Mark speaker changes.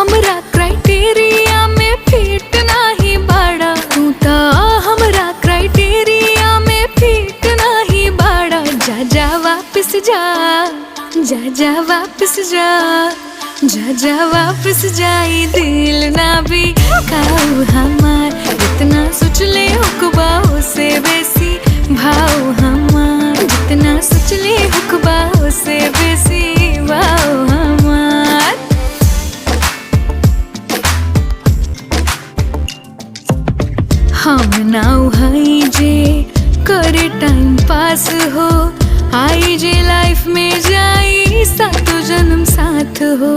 Speaker 1: हमरा क्राइटेरिया में फिट नाही बाड़ा, तू ता हमरा क्राइटेरिया में फिट नाही बाड़ा। जा जा वापस जा, जा जा वापस जा, जा जा वापस जाई दिल ना भी खाऊ हमार। जितना सोच ले हुक्बाओ से बेसी भाव हमार, जितना सोच ले हुक्बाओ से बेसी भाव हमार। हम नाउ हई जे करे टाइम पास हो, आई जे लाइफ में जाई सातो जन्म साथ हो।